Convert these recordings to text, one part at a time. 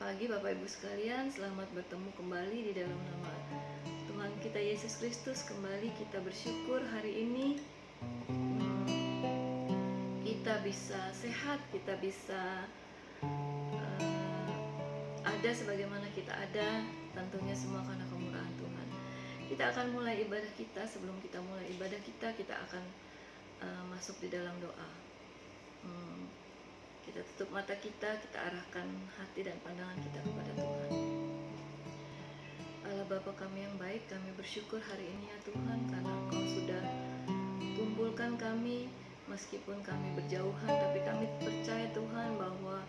pagi Bapak Ibu sekalian, selamat bertemu kembali di dalam nama Tuhan kita Yesus Kristus. Kembali kita bersyukur hari ini kita bisa sehat, kita bisa ada sebagaimana kita ada, tentunya semua karena kemurahan Tuhan. Kita akan mulai ibadah kita. Sebelum kita mulai ibadah kita akan masuk di dalam doa. Kita tutup mata kita arahkan hati dan pandangan kita kepada Tuhan. Allah Bapa kami yang baik, kami bersyukur hari ini ya Tuhan, karena Engkau sudah kumpulkan kami meskipun kami berjauhan, tapi kami percaya Tuhan bahwa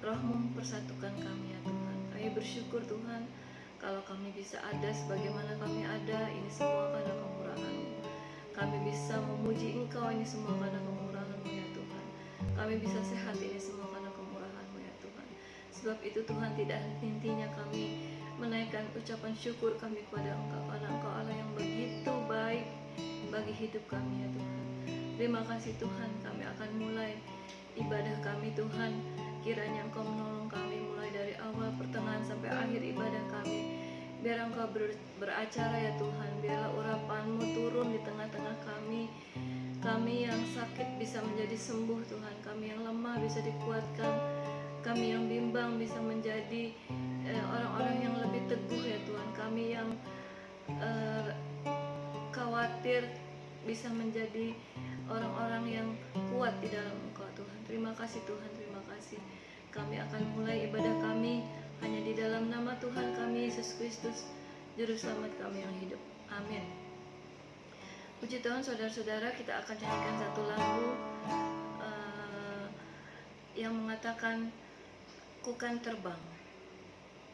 Roh-Mu mempersatukan kami ya Tuhan. Kami bersyukur Tuhan, kalau kami bisa ada sebagaimana kami ada, ini semua karena kemurahan-Mu. Kami bisa memuji Engkau, ini semua karena kemurahan-Mu ya Tuhan. Kami bisa sehat, ini semua karena kemurahan-Mu ya Tuhan. Sebab itu Tuhan, tidak henti-hentinya kami menaikkan ucapan syukur kami kepada Engkau, karena Engkau Allah yang begitu baik bagi hidup kami ya Tuhan. Terima kasih Tuhan, kami akan mulai ibadah kami Tuhan. Kiranya Engkau menolong kami mulai dari awal, pertengahan sampai akhir ibadah kami. Biar Engkau beracara ya Tuhan, biarlah urapan-Mu turun di tengah-tengah kami. Kami yang sakit bisa menjadi sembuh Tuhan, kami yang lemah bisa dikuatkan, kami yang bimbang bisa menjadi orang-orang yang lebih teguh ya Tuhan, kami yang khawatir bisa menjadi orang-orang yang kuat di dalam Engkau Tuhan. Terima kasih Tuhan, terima kasih. Kami akan mulai ibadah kami hanya di dalam nama Tuhan kami Yesus Kristus, Juru Selamat kami yang hidup. Amin. Puji Tuhan, saudara-saudara, kita akan nyanyikan satu lagu yang mengatakan ku kan terbang.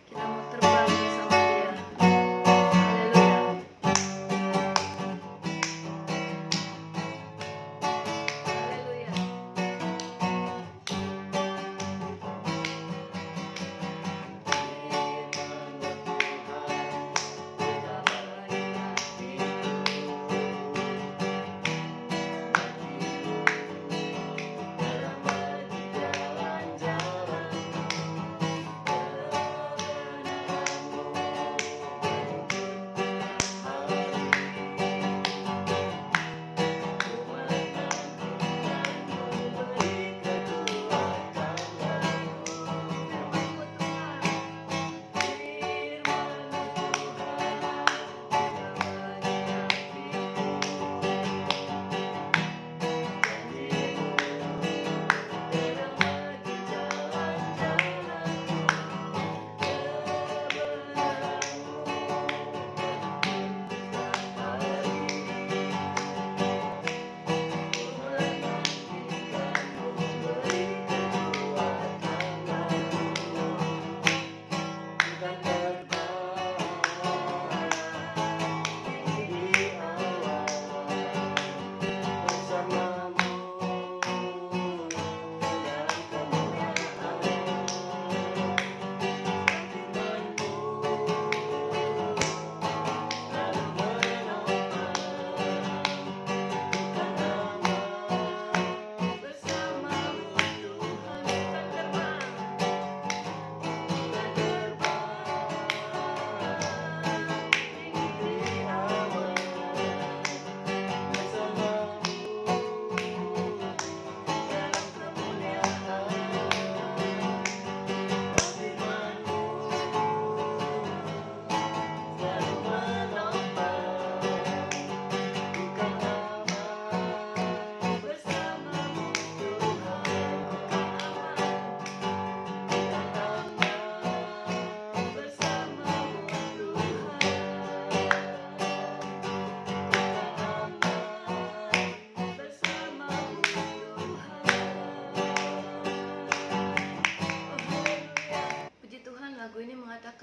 Kita mau terbang bersama Dia.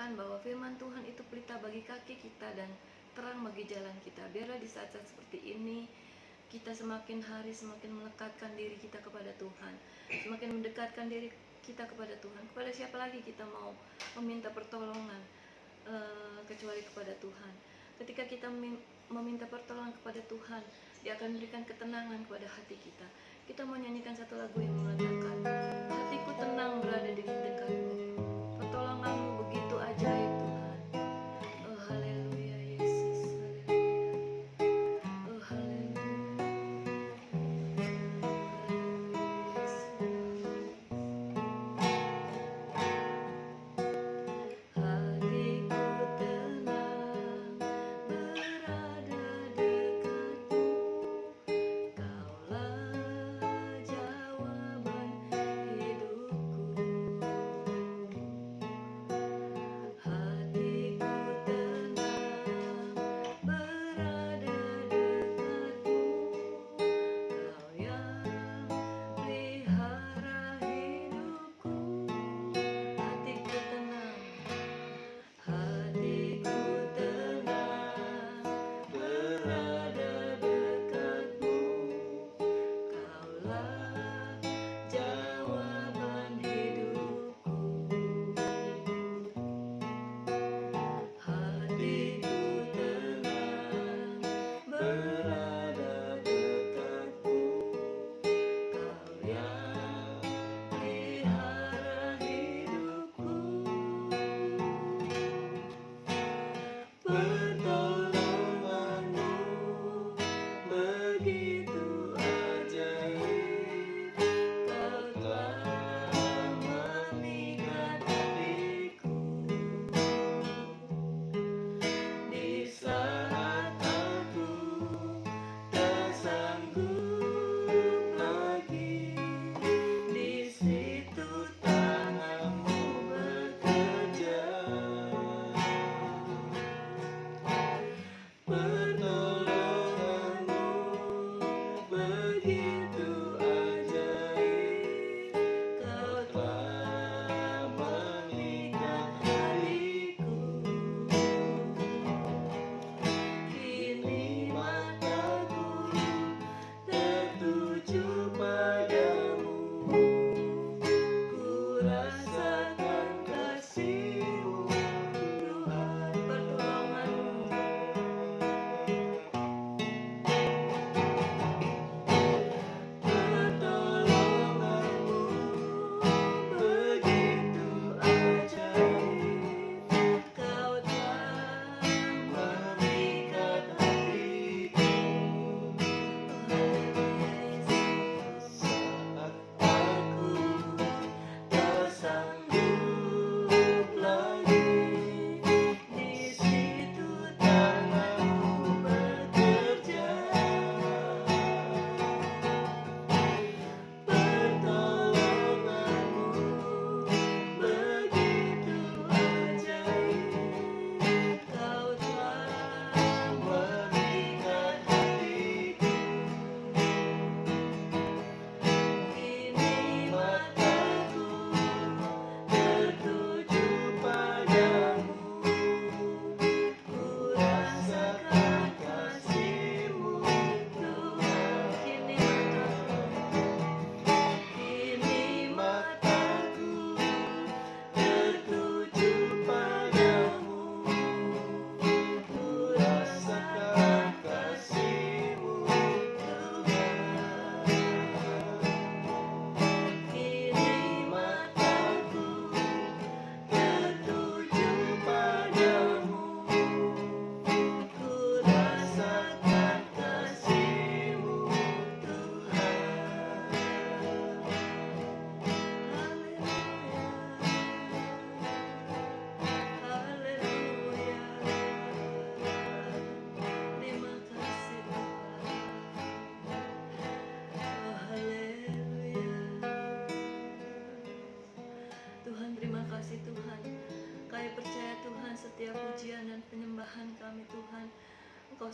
Bahwa firman Tuhan itu pelita bagi kaki kita dan terang bagi jalan kita. Biarlah di saat-saat seperti ini kita semakin hari semakin melekatkan diri kita kepada Tuhan, semakin mendekatkan diri kita kepada Tuhan. Kepada siapa lagi kita mau meminta pertolongan kecuali kepada Tuhan. Ketika kita meminta pertolongan kepada Tuhan, Dia akan memberikan ketenangan kepada hati kita. Kita mau nyanyikan satu lagu yang mengatakan, hatiku tenang berada di dekat-Mu.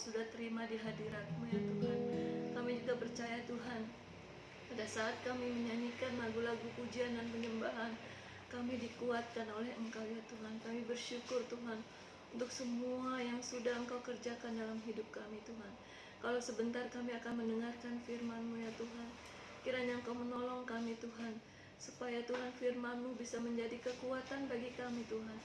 sudah terima di hadirat-Mu ya Tuhan. Kami juga percaya Tuhan, pada saat kami menyanyikan lagu-lagu pujian dan penyembahan, kami dikuatkan oleh Engkau ya Tuhan. Kami bersyukur Tuhan untuk semua yang sudah Engkau kerjakan dalam hidup kami Tuhan. Kalau sebentar kami akan mendengarkan firman-Mu ya Tuhan, kiranya Engkau menolong kami Tuhan, supaya Tuhan firman-Mu bisa menjadi kekuatan bagi kami Tuhan,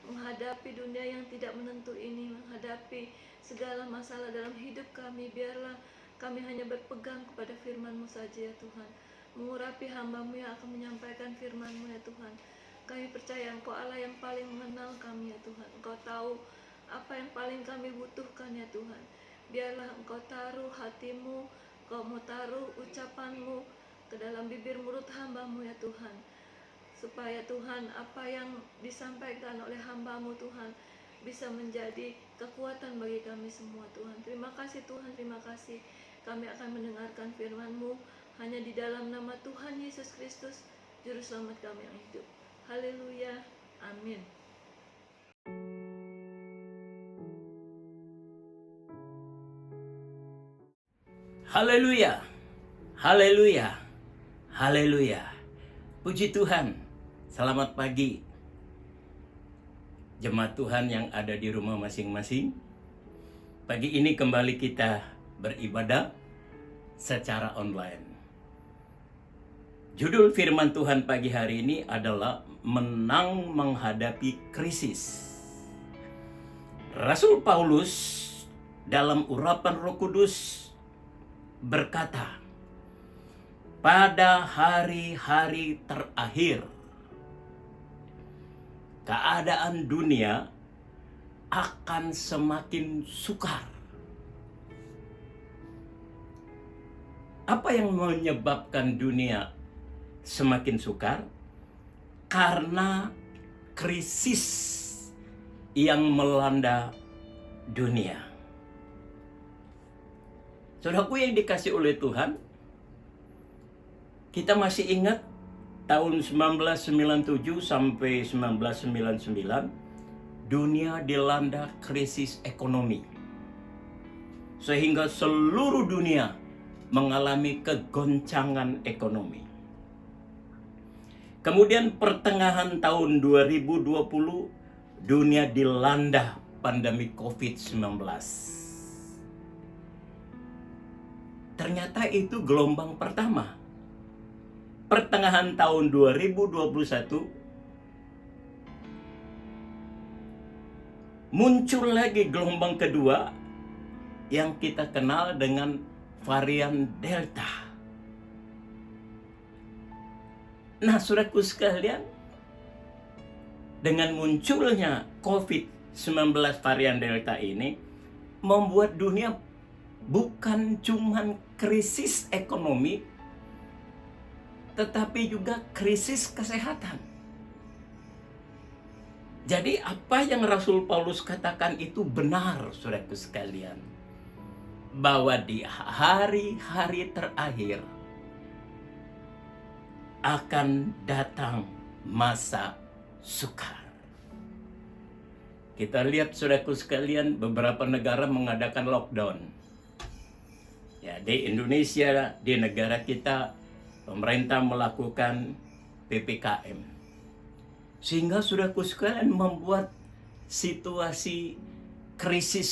menghadapi dunia yang tidak menentu ini, menghadapi segala masalah dalam hidup kami. Biarlah kami hanya berpegang kepada firman-Mu saja ya Tuhan, mengurapi hamba-Mu yang akan menyampaikan firman-Mu ya Tuhan. Kami percaya Engkau Allah yang paling mengenal kami ya Tuhan. Engkau tahu apa yang paling kami butuhkan ya Tuhan. Biarlah Engkau taruh hati-Mu, Engkau mau taruh ucapan-Mu ke dalam bibir mulut hamba-Mu ya Tuhan, supaya Tuhan apa yang disampaikan oleh hamba-Mu Tuhan bisa menjadi kekuatan bagi kami semua Tuhan. Terima kasih Tuhan, terima kasih. Kami akan mendengarkan firman-Mu hanya di dalam nama Tuhan Yesus Kristus, Juru Selamat kami yang hidup. Haleluya, amin. Haleluya, haleluya, haleluya. Puji Tuhan, selamat pagi jemaat Tuhan yang ada di rumah masing-masing. Pagi ini kembali kita beribadah secara online. Judul firman Tuhan pagi hari ini adalah menang menghadapi krisis. Rasul Paulus dalam urapan Roh Kudus berkata, pada hari-hari terakhir keadaan dunia akan semakin sukar. Apa yang menyebabkan dunia semakin sukar? Karena krisis yang melanda dunia. Saudaraku yang dikasih oleh Tuhan, kita masih ingat tahun 1997 sampai 1999, dunia dilanda krisis ekonomi. Sehingga seluruh dunia mengalami kegoncangan ekonomi. Kemudian pertengahan tahun 2020, dunia dilanda pandemi COVID-19. Ternyata itu gelombang pertama. Pertengahan tahun 2021, muncul lagi gelombang kedua yang kita kenal dengan varian Delta. Nah, saudaraku sekalian, dengan munculnya COVID-19 varian Delta ini membuat dunia bukan cuman krisis ekonomi, tetapi juga krisis kesehatan. Jadi apa yang Rasul Paulus katakan itu benar, saudaraku sekalian, bahwa di hari-hari terakhir akan datang masa sukar. Kita lihat, saudaraku sekalian, beberapa negara mengadakan lockdown. Ya, di Indonesia, di negara kita, pemerintah melakukan PPKM. Sehingga saudaraku sekalian membuat situasi krisis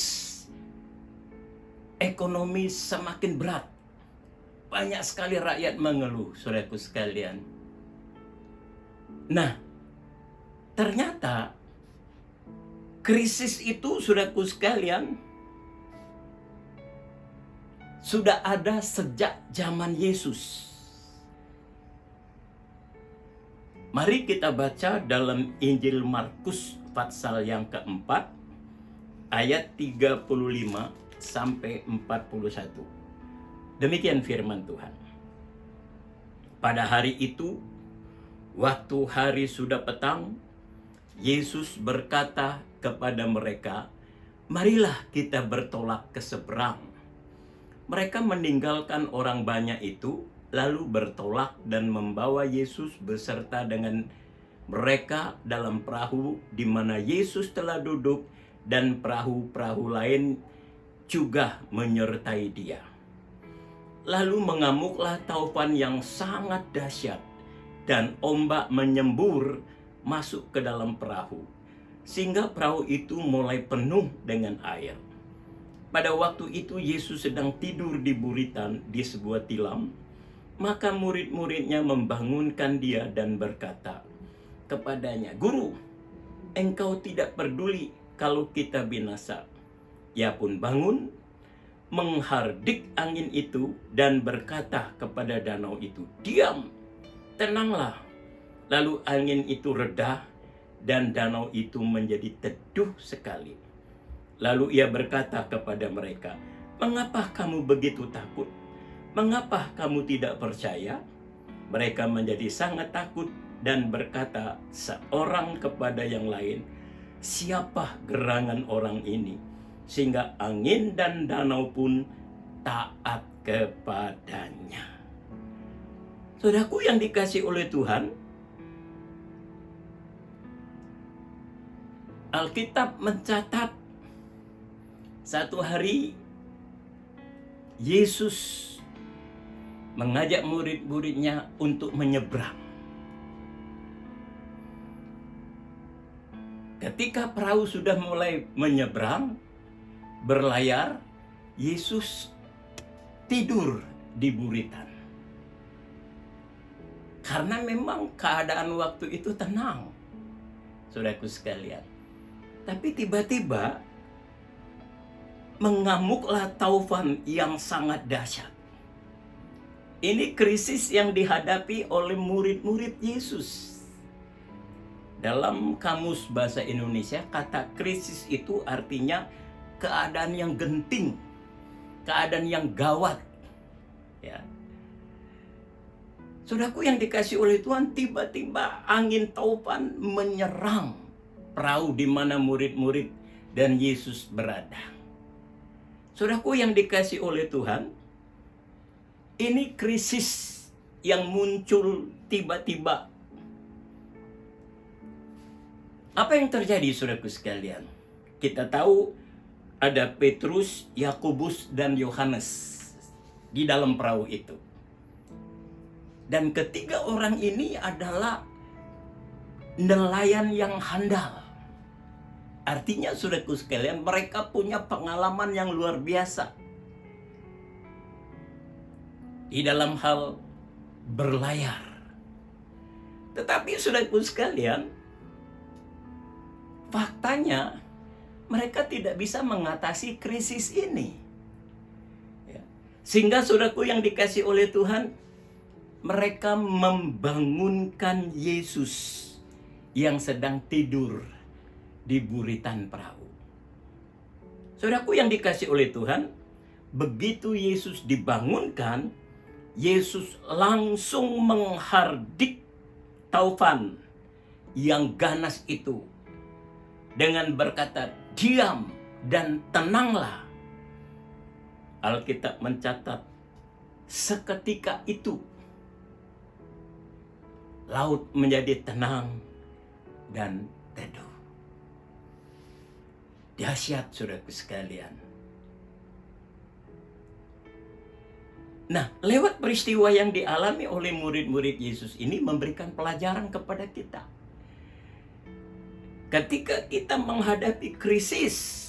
ekonomi semakin berat. Banyak sekali rakyat mengeluh, saudaraku sekalian. Nah, ternyata krisis itu, saudaraku sekalian, sudah ada sejak zaman Yesus. Mari kita baca dalam Injil Markus pasal yang keempat, ayat 35 sampai 41. Demikian firman Tuhan. Pada hari itu, waktu hari sudah petang, Yesus berkata kepada mereka, "Marilah kita bertolak ke seberang." Mereka meninggalkan orang banyak itu, lalu bertolak dan membawa Yesus beserta dengan mereka dalam perahu di mana Yesus telah duduk, dan perahu-perahu lain juga menyertai dia. Lalu mengamuklah taufan yang sangat dahsyat, dan ombak menyembur masuk ke dalam perahu, sehingga perahu itu mulai penuh dengan air. Pada waktu itu Yesus sedang tidur di buritan di sebuah tilam. Maka murid-muridnya membangunkan dia dan berkata kepadanya, "Guru, engkau tidak peduli kalau kita binasa." Ia pun bangun, menghardik angin itu dan berkata kepada danau itu, "Diam, tenanglah." Lalu angin itu reda dan danau itu menjadi teduh sekali. Lalu ia berkata kepada mereka, "Mengapa kamu begitu takut? Mengapa kamu tidak percaya?" Mereka menjadi sangat takut dan berkata seorang kepada yang lain, "Siapa gerangan orang ini, sehingga angin dan danau pun taat kepadanya?" Saudaraku yang dikasihi oleh Tuhan, Alkitab mencatat satu hari Yesus mengajak murid-muridnya untuk menyeberang. Ketika perahu sudah mulai menyeberang, berlayar, Yesus tidur di buritan. Karena memang keadaan waktu itu tenang, saudaraku sekalian. Tapi tiba-tiba mengamuklah taufan yang sangat dahsyat. Ini krisis yang dihadapi oleh murid-murid Yesus. Dalam kamus bahasa Indonesia, kata krisis itu artinya keadaan yang genting, keadaan yang gawat. Ya. Saudaraku yang dikasihi oleh Tuhan, tiba-tiba angin taufan menyerang perahu di mana murid-murid dan Yesus berada. Saudaraku yang dikasihi oleh Tuhan, ini krisis yang muncul tiba-tiba. Apa yang terjadi, saudaraku sekalian? Kita tahu ada Petrus, Yakobus, dan Yohanes di dalam perahu itu. Dan ketiga orang ini adalah nelayan yang handal. Artinya, saudaraku sekalian, mereka punya pengalaman yang luar biasa di dalam hal berlayar. Tetapi saudaraku sekalian, faktanya mereka tidak bisa mengatasi krisis ini. Ya. Sehingga saudaraku yang dikasihi oleh Tuhan, mereka membangunkan Yesus yang sedang tidur di buritan perahu. Saudaraku yang dikasihi oleh Tuhan, begitu Yesus dibangunkan, Yesus langsung menghardik taufan yang ganas itu dengan berkata, "Diam dan tenanglah." Alkitab mencatat, seketika itu laut menjadi tenang dan teduh. Dahsyat, saudaraku sekalian. Nah, lewat peristiwa yang dialami oleh murid-murid Yesus ini memberikan pelajaran kepada kita. Ketika kita menghadapi krisis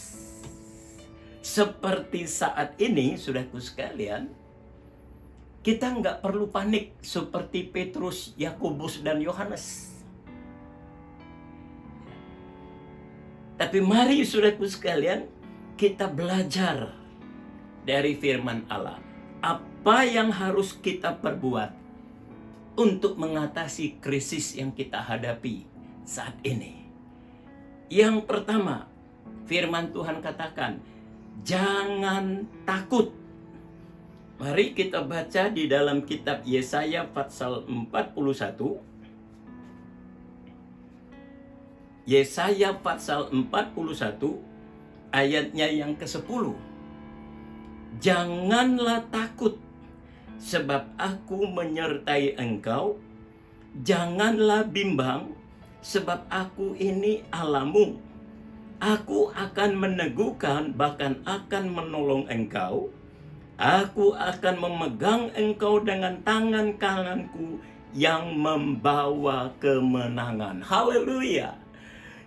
seperti saat ini, saudaraku sekalian, kita nggak perlu panik seperti Petrus, Yakobus, dan Yohanes. Tapi mari, saudaraku sekalian, kita belajar dari firman Allah. Apa yang harus kita perbuat untuk mengatasi krisis yang kita hadapi saat ini? Yang pertama, firman Tuhan katakan, jangan takut. Mari kita baca di dalam kitab Yesaya pasal 41. Yesaya pasal 41 ayatnya yang ke-10. Janganlah takut, sebab aku menyertai engkau. Janganlah bimbang, sebab aku ini Allahmu. Aku akan meneguhkan, bahkan akan menolong engkau. Aku akan memegang engkau dengan tangan kananku yang membawa kemenangan. Haleluya.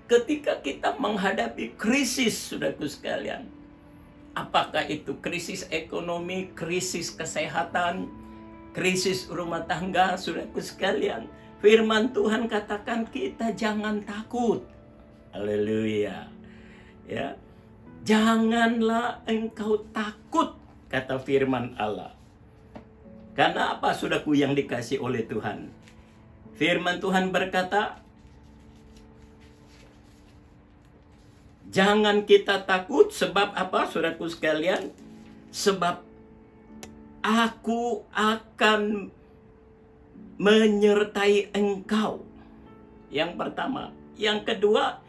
Ketika kita menghadapi krisis, saudaraku sekalian, apakah itu krisis ekonomi, krisis kesehatan, krisis rumah tangga, saudaraku sekalian, firman Tuhan katakan kita jangan takut. Haleluya. Ya. Janganlah engkau takut, kata firman Allah. Karena apa, saudaraku yang dikasih oleh Tuhan? Firman Tuhan berkata, jangan kita takut, sebab apa, saudaraku sekalian? Sebab aku akan menyertai engkau. Yang pertama. Yang kedua,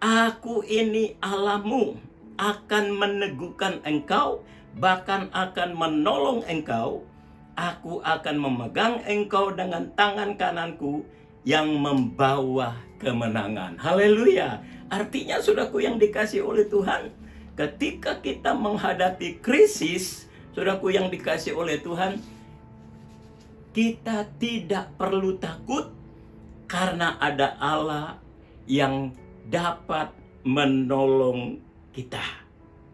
aku ini Allahmu, akan meneguhkan engkau, bahkan akan menolong engkau. Aku akan memegang engkau dengan tangan kananku yang membawa kemenangan. Haleluya. Artinya, saudaraku yang dikasih oleh Tuhan, ketika kita menghadapi krisis, saudaraku yang dikasih oleh Tuhan, kita tidak perlu takut karena ada Allah yang dapat menolong kita.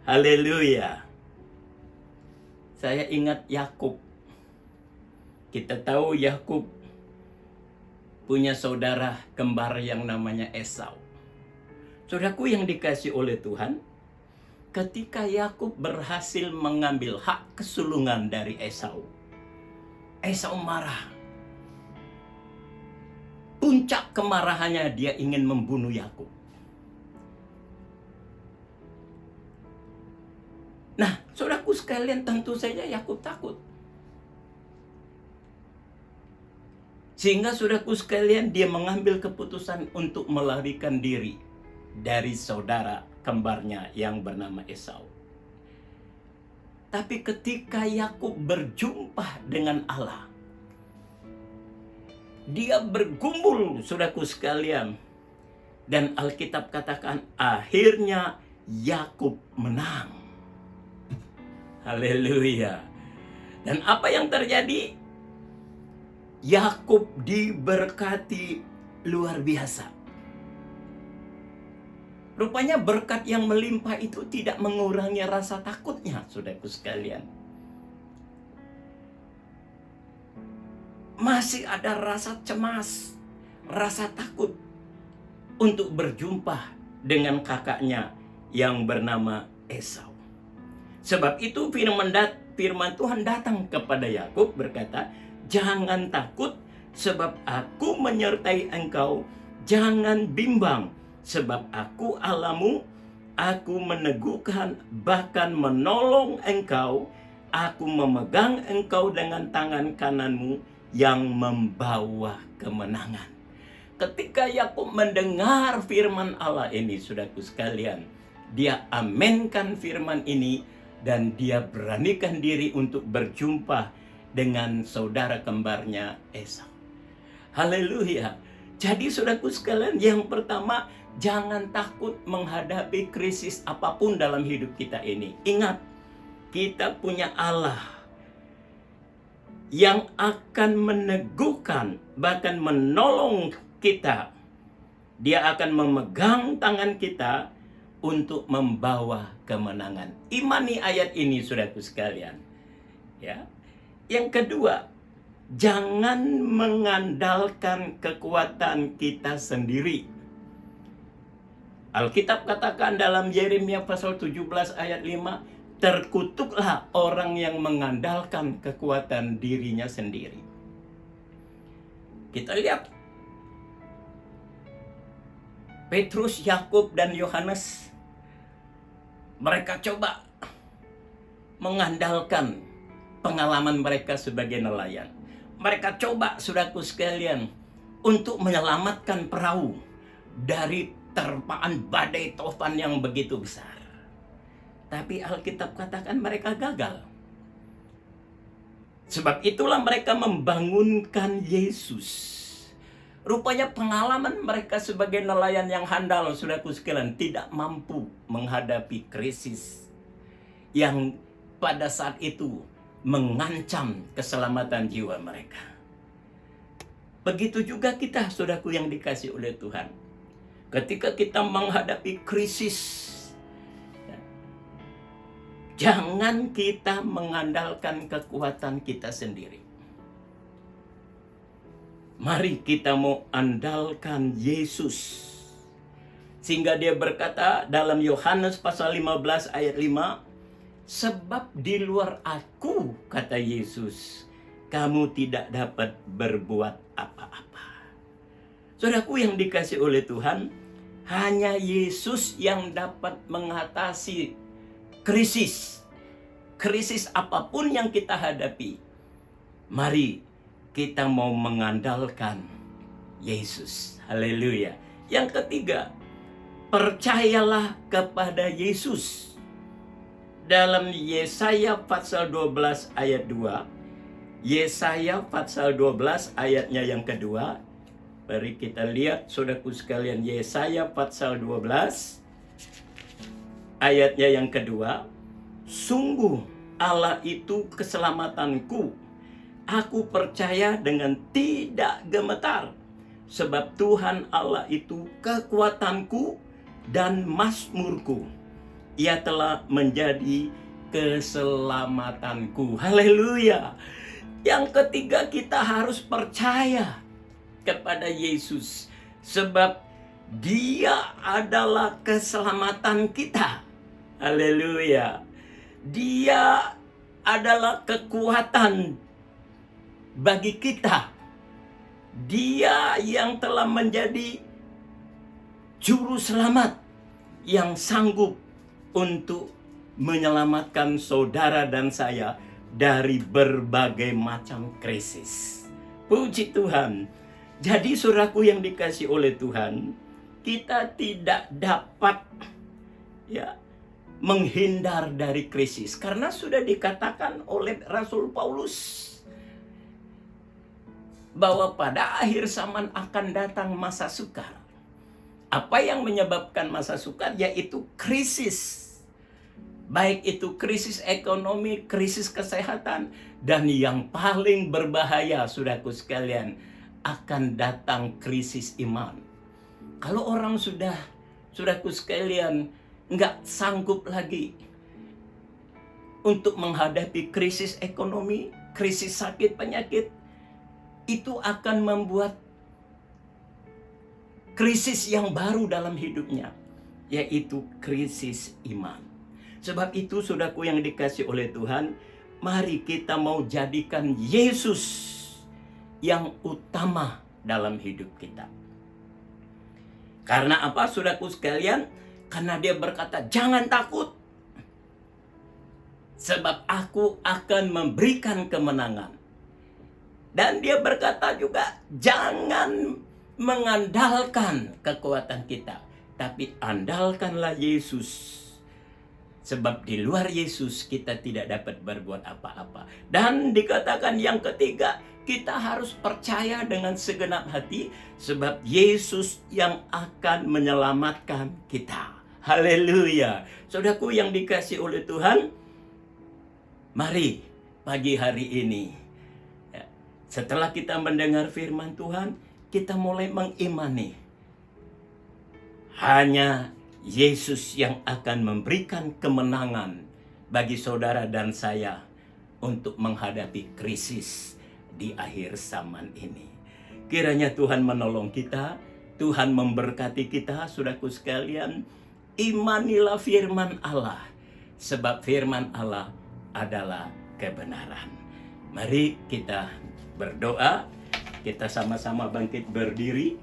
Haleluya. Saya ingat Yakub. Kita tahu Yakub punya saudara kembar yang namanya Esau. Saudaraku yang dikasih oleh Tuhan, ketika Yakub berhasil mengambil hak kesulungan dari Esau, Esau marah. Puncak kemarahannya, dia ingin membunuh Yakub. Nah, saudaraku sekalian, tentu saja Yakub takut. Sehingga saudaraku sekalian, dia mengambil keputusan untuk melarikan diri dari saudara kembarnya yang bernama Esau. Tapi ketika Yakub berjumpa dengan Allah, dia bergumul, saudaraku sekalian. Dan Alkitab katakan akhirnya Yakub menang. Haleluya. Dan apa yang terjadi? Yakub diberkati luar biasa. Rupanya berkat yang melimpah itu tidak mengurangi rasa takutnya, saudaraku sekalian. Masih ada rasa cemas, rasa takut untuk berjumpa dengan kakaknya yang bernama Esau. Sebab itu firman Tuhan datang kepada Yakub berkata, jangan takut sebab aku menyertai engkau, jangan bimbang sebab aku Allahmu, aku meneguhkan bahkan menolong engkau, aku memegang engkau dengan tangan kananmu yang membawa kemenangan. Ketika Yakub mendengar firman Allah ini, saudaraku sekalian, dia amenkan firman ini dan dia beranikan diri untuk berjumpa dengan saudara kembarnya Esau. Haleluya. Jadi saudaraku sekalian, yang pertama, jangan takut menghadapi krisis apapun dalam hidup kita ini. Ingat, kita punya Allah yang akan meneguhkan, bahkan menolong kita. Dia akan memegang tangan kita untuk membawa kemenangan. Imani ayat ini, saudaraku sekalian. Ya. Yang kedua, jangan mengandalkan kekuatan kita sendiri. Alkitab katakan dalam Yeremia pasal 17 ayat 5, terkutuklah orang yang mengandalkan kekuatan dirinya sendiri. Kita lihat Petrus, Yakub, dan Yohanes, mereka coba mengandalkan pengalaman mereka sebagai nelayan. Mereka coba, saudaraku sekalian, untuk menyelamatkan perahu dari terpaan badai tofan yang begitu besar. Tapi Alkitab katakan mereka gagal. Sebab itulah mereka membangunkan Yesus. Rupanya pengalaman mereka sebagai nelayan yang handal, saudaraku sekalian, tidak mampu menghadapi krisis yang pada saat itu mengancam keselamatan jiwa mereka. Begitu juga kita, saudaraku yang dikasih oleh Tuhan. Ketika kita menghadapi krisis, jangan kita mengandalkan kekuatan kita sendiri. Mari kita mau andalkan Yesus. Sehingga dia berkata dalam Yohanes pasal 15 ayat 5, sebab di luar aku, kata Yesus, kamu tidak dapat berbuat apa-apa. Saudaraku yang dikasih oleh Tuhan, hanya Yesus yang dapat mengatasi krisis. Krisis apapun yang kita hadapi. Mari kita mau mengandalkan Yesus. Haleluya. Yang ketiga, percayalah kepada Yesus. Dalam Yesaya pasal 12 ayat 2. Yesaya pasal 12 ayatnya yang kedua. Mari kita lihat, saudaraku sekalian, Yesaya pasal 12 ayatnya yang kedua. Sungguh Allah itu keselamatanku. Aku percaya dengan tidak gemetar, sebab Tuhan Allah itu kekuatanku dan mazmurku. Ia telah menjadi keselamatanku. Haleluya. Yang ketiga, kita harus percaya kepada Yesus, sebab Dia adalah keselamatan kita. Haleluya. Dia adalah kekuatan bagi kita. Dia yang telah menjadi juru selamat yang sanggup untuk menyelamatkan saudara dan saya dari berbagai macam krisis. Puji Tuhan. Jadi saudaraku yang dikasih oleh Tuhan, kita tidak dapat menghindar dari krisis, karena sudah dikatakan oleh Rasul Paulus bahwa pada akhir zaman akan datang masa sukar. Apa yang menyebabkan masa sukar? Yaitu krisis. Baik itu krisis ekonomi, krisis kesehatan, dan yang paling berbahaya, saudaraku sekalian, akan datang krisis iman. Kalau orang sudah, saudaraku sekalian, nggak sanggup lagi untuk menghadapi krisis ekonomi, krisis sakit penyakit, itu akan membuat krisis yang baru dalam hidupnya, yaitu krisis iman. Sebab itu, saudaraku yang dikasih oleh Tuhan, mari kita mau jadikan Yesus yang utama dalam hidup kita. Karena apa, saudaraku sekalian? Karena dia berkata, jangan takut, sebab aku akan memberikan kemenangan. Dan dia berkata juga, jangan mengandalkan kekuatan kita, tapi andalkanlah Yesus. Sebab di luar Yesus kita tidak dapat berbuat apa-apa. Dan dikatakan yang ketiga, kita harus percaya dengan segenap hati, sebab Yesus yang akan menyelamatkan kita. Haleluya. Saudaraku yang dikasih oleh Tuhan, mari pagi hari ini, setelah kita mendengar firman Tuhan, kita mulai mengimani hanya Yesus yang akan memberikan kemenangan bagi saudara dan saya untuk menghadapi krisis di akhir zaman ini. Kiranya Tuhan menolong kita, Tuhan memberkati kita, saudaraku sekalian. Imanilah firman Allah, sebab firman Allah adalah kebenaran. Mari kita berdoa, kita sama-sama bangkit berdiri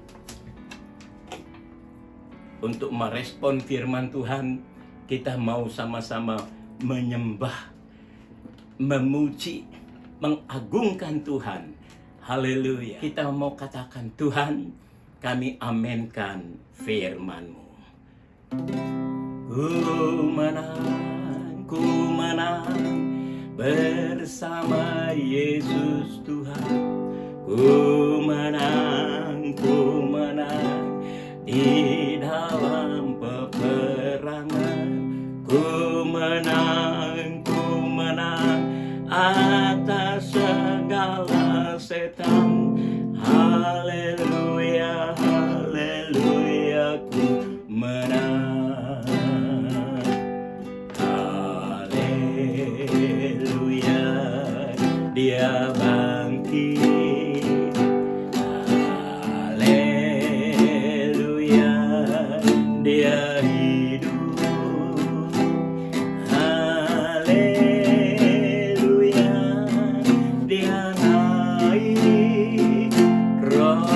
untuk merespon firman Tuhan. Kita mau sama-sama menyembah, memuji, mengagungkan Tuhan. Haleluya. Kita mau katakan, Tuhan, kami amenkan firman-Mu. Ku menang bersama Yesus Tuhan. Ku menang, ku kala setan. Haleluya, haleluya, ku menang. Haleluya, dia bangkit. Haleluya, dia hidup. Haleluya, dia naik. Roh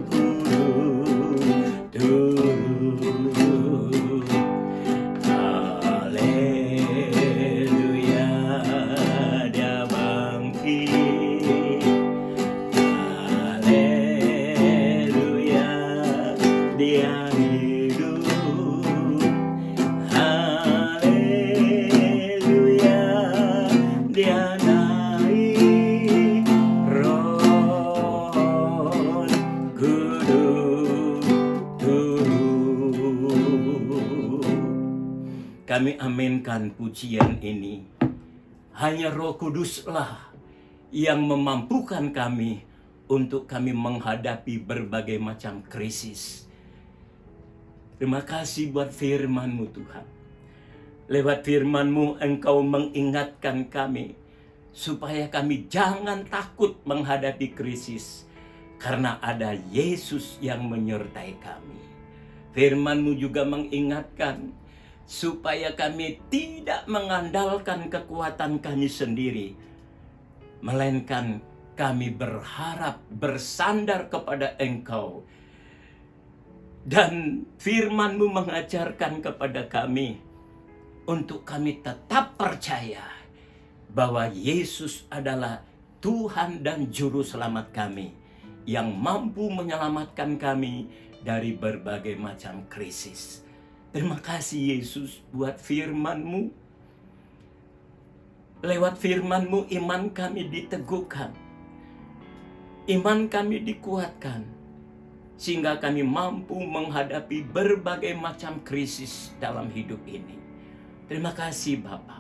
Kudus turun. Haleluya, dia bangkit. Haleluya, dia hidup. Haleluya, dia naik. Roh Kudus turun. Kami aminkan pujian ini. Hanya Roh Kuduslah yang memampukan kami untuk kami menghadapi berbagai macam krisis. Terima kasih buat firman-Mu Tuhan. Lewat firman-Mu Engkau mengingatkan kami supaya kami jangan takut menghadapi krisis karena ada Yesus yang menyertai kami. Firman-Mu juga mengingatkan supaya kami tidak mengandalkan kekuatan kami sendiri, melainkan kami berharap bersandar kepada Engkau. Dan firman-Mu mengajarkan kepada kami untuk kami tetap percaya bahwa Yesus adalah Tuhan dan Juru Selamat kami yang mampu menyelamatkan kami dari berbagai macam krisis. Terima kasih Yesus buat firman-Mu. Lewat firman-Mu iman kami diteguhkan. Iman kami dikuatkan. Sehingga kami mampu menghadapi berbagai macam krisis dalam hidup ini. Terima kasih Bapa.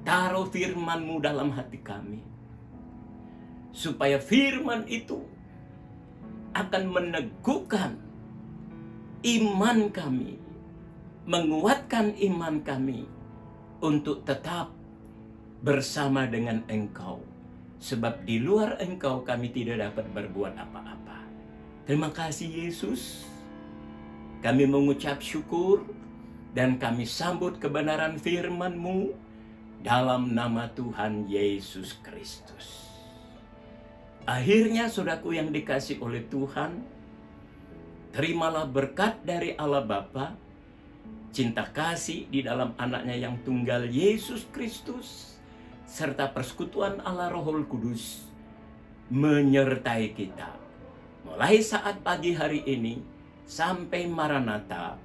Taruh firman-Mu dalam hati kami. Supaya firman itu akan meneguhkan iman kami. Menguatkan iman kami untuk tetap bersama dengan Engkau. Sebab di luar Engkau kami tidak dapat berbuat apa-apa. Terima kasih Yesus. Kami mengucap syukur dan kami sambut kebenaran firman-Mu dalam nama Tuhan Yesus Kristus. Akhirnya saudaraku yang dikasih oleh Tuhan, terimalah berkat dari Allah Bapa, cinta kasih di dalam anaknya yang tunggal Yesus Kristus, serta persekutuan Allah Roh Kudus menyertai kita. Mulai saat pagi hari ini sampai Maranatha,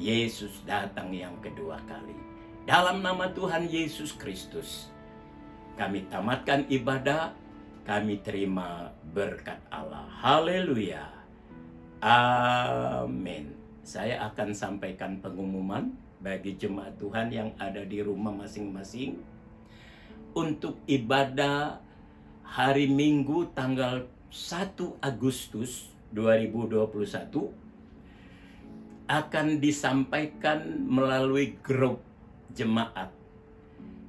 Yesus datang yang kedua kali. Dalam nama Tuhan Yesus Kristus, kami tamatkan ibadah, kami terima berkat Allah. Haleluya. Amin. Saya akan sampaikan pengumuman bagi jemaat Tuhan yang ada di rumah masing-masing. Untuk ibadah hari Minggu tanggal 1 Agustus 2021 akan disampaikan melalui grup jemaat.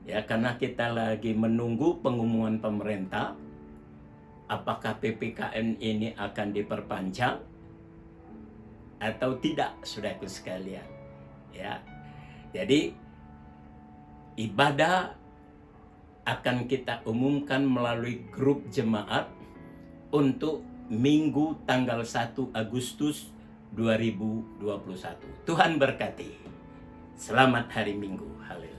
Ya, karena kita lagi menunggu pengumuman pemerintah apakah PPKM ini akan diperpanjang atau tidak, saudaraku sekalian. Ya. Jadi ibadah akan kita umumkan melalui grup jemaat untuk Minggu tanggal 1 Agustus 2021. Tuhan berkati. Selamat hari Minggu. Haleluya.